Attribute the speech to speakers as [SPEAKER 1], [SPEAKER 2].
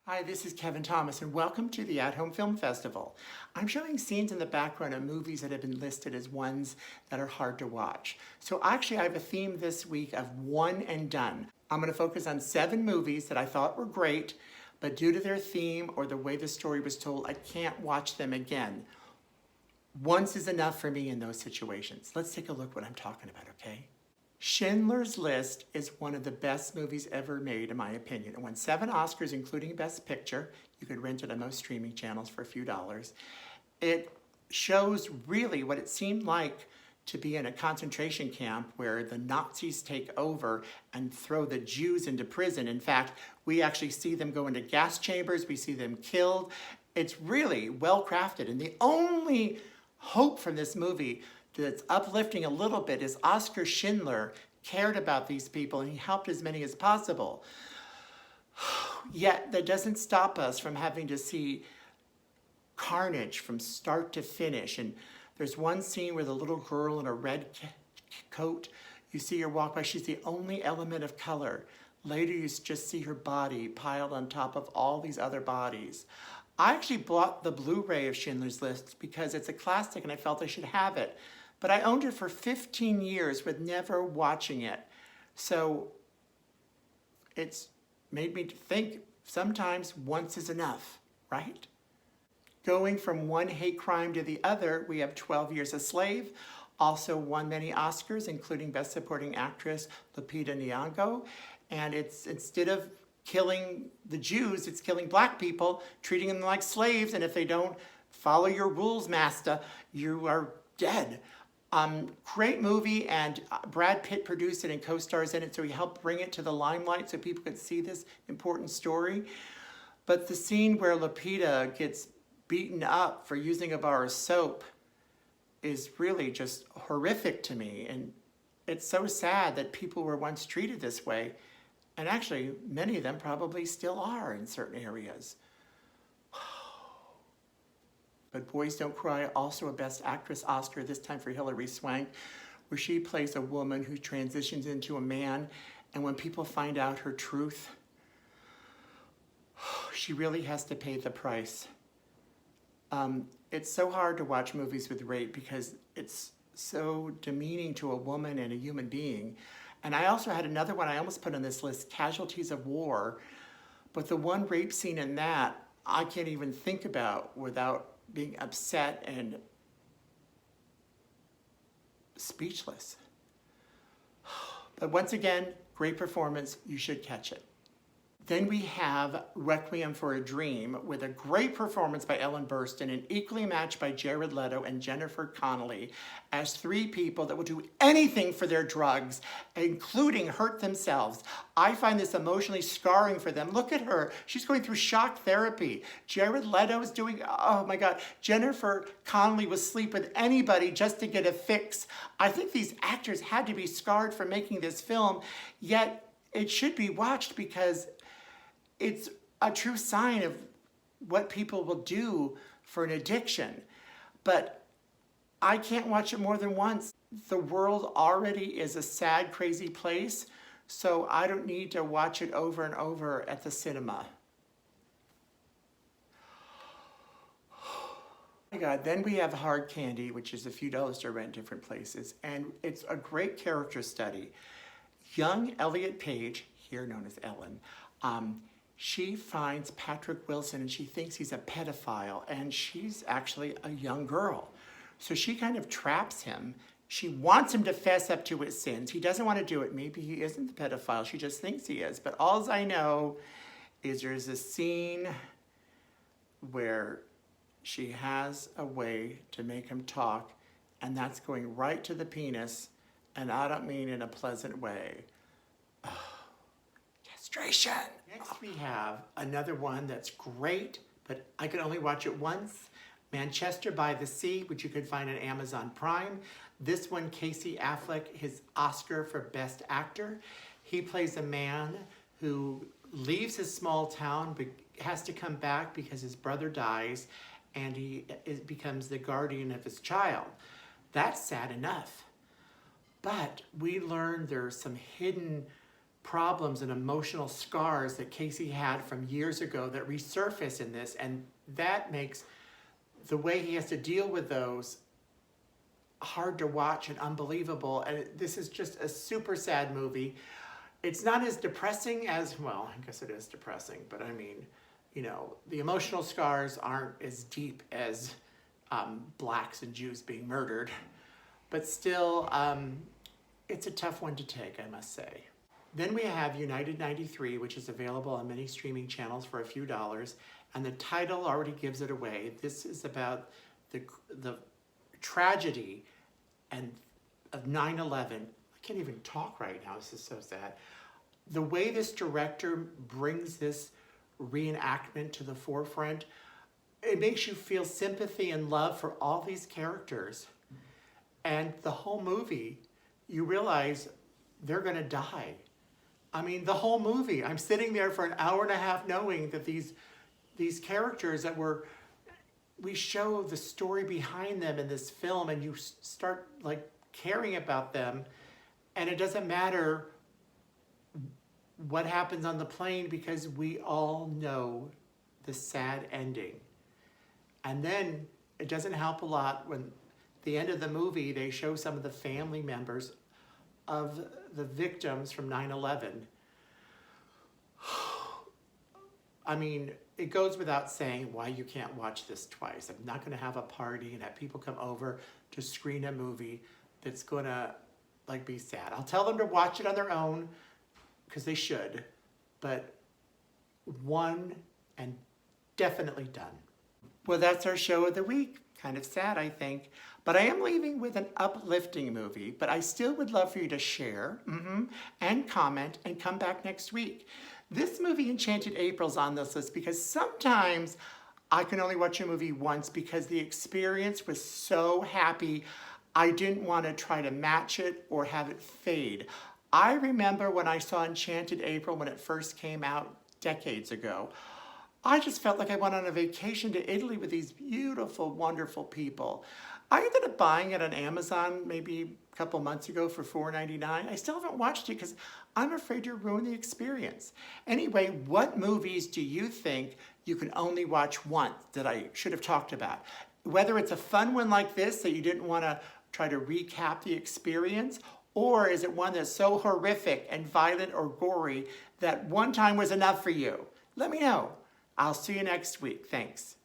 [SPEAKER 1] Hi, this is Kevin Thomas, and welcome to the At Home Film Festival. I'm showing scenes in the background of movies that have been listed as ones that are hard to watch. So actually, I have a theme this week of one and done. I'm going to focus on 7 movies that I thought were great, but due to their theme or the way the story was told, I can't watch them again. Once is enough for me in those situations. Let's take a look what I'm talking about, okay? Schindler's List is one of the best movies ever made, in my opinion. It won 7 Oscars, including Best Picture. You could rent it on most streaming channels for a few dollars. It shows really what it seemed like to be in a concentration camp where the Nazis take over and throw the Jews into prison. In fact, we actually see them go into gas chambers. We see them killed. It's really well crafted. And the only hope from this movie that's uplifting a little bit is Oskar Schindler cared about these people and he helped as many as possible. Yet that doesn't stop us from having to see carnage from start to finish. And there's one scene where the little girl in a red coat, you see her walk by, she's the only element of color. Later you just see her body piled on top of all these other bodies. I actually bought the Blu-ray of Schindler's List because it's a classic and I felt I should have it. But I owned it for 15 years with never watching it. So it's made me think sometimes once is enough, right? Going from one hate crime to the other, we have 12 Years a Slave, also won many Oscars, including Best Supporting Actress Lupita Nyong'o. And it's instead of killing the Jews, it's killing black people, treating them like slaves. And if they don't follow your rules, master, you are dead. Great movie, and Brad Pitt produced it and co-stars in it, so he helped bring it to the limelight so people could see this important story. But the scene where Lupita gets beaten up for using a bar of soap is really just horrific to me, and it's so sad that people were once treated this way, and actually many of them probably still are in certain areas. But Boys Don't Cry, also a Best Actress Oscar, this time for Hilary Swank, where she plays a woman who transitions into a man, and when people find out her truth, she really has to pay the price. It's so hard to watch movies with rape because it's so demeaning to a woman and a human being. And I also had another one I almost put on this list, Casualties of War, but the one rape scene in that I can't even think about without being upset and speechless. But once again, great performance, you should catch it. Then we have Requiem for a Dream with a great performance by Ellen Burstyn and equally matched by Jared Leto and Jennifer Connelly as 3 people that will do anything for their drugs, including hurt themselves. I find this emotionally scarring for them. Look at her. She's going through shock therapy. Jared Leto is doing, oh my God. Jennifer Connelly will sleep with anybody just to get a fix. I think these actors had to be scarred for making this film, yet it should be watched because it's a true sign of what people will do for an addiction. But I can't watch it more than once. The world already is a sad, crazy place, so I don't need to watch it over and over at the cinema. Oh my God, then we have Hard Candy, which is a few dollars to rent different places, and it's a great character study. Young Elliot Page, here known as Ellen, she finds Patrick Wilson and she thinks he's a pedophile, and she's actually a young girl. So she kind of traps him. She wants him to fess up to his sins. He doesn't want to do it. Maybe he isn't the pedophile. She just thinks he is. But all I know is there's a scene where she has a way to make him talk, and that's going right to the penis, and I don't mean in a pleasant way. Castration. Next we have another one that's great, but I could only watch it once. Manchester by the Sea, which you could find on Amazon Prime. This one, Casey Affleck, his Oscar for Best Actor. He plays a man who leaves his small town, but has to come back because his brother dies, and he becomes the guardian of his child. That's sad enough. But we learn there's some hidden problems and emotional scars that Casey had from years ago that resurface in this, and that makes the way he has to deal with those hard to watch and unbelievable. And this is just a super sad movie. It's not as depressing as, well, I guess it is depressing, but I mean, you know, the emotional scars aren't as deep as blacks and Jews being murdered, but still, it's a tough one to take, I must say. Then we have United 93, which is available on many streaming channels for a few dollars, and the title already gives it away. This is about the tragedy of 9/11. I can't even talk right now, this is so sad. The way this director brings this reenactment to the forefront, it makes you feel sympathy and love for all these characters. And the whole movie, you realize they're gonna die. I mean, the whole movie, I'm sitting there for an hour and a half knowing that these characters that we show the story behind them in this film, and you start like caring about them, and it doesn't matter what happens on the plane because we all know the sad ending. And then it doesn't help a lot when at the end of the movie they show some of the family members of the victims from 9/11. I mean, it goes without saying why you can't watch this twice. I'm not gonna have a party and have people come over to screen a movie that's gonna like be sad. I'll tell them to watch it on their own, because they should, but one and definitely done. Well, that's our show of the week. Kind of sad, I think. But I am leaving with an uplifting movie, but I still would love for you to share and comment and come back next week. This movie, Enchanted April's on this list because sometimes I can only watch a movie once because the experience was so happy I didn't want to try to match it or have it fade. I remember when I saw Enchanted April when it first came out decades ago. I just felt like I went on a vacation to Italy with these beautiful, wonderful people. I ended up buying it on Amazon maybe a couple months ago for $4.99. I still haven't watched it because I'm afraid to ruin the experience. Anyway, what movies do you think you can only watch once that I should have talked about? Whether it's a fun one like this that you didn't want to try to recap the experience, or is it one that's so horrific and violent or gory that one time was enough for you? Let me know. I'll see you next week. Thanks.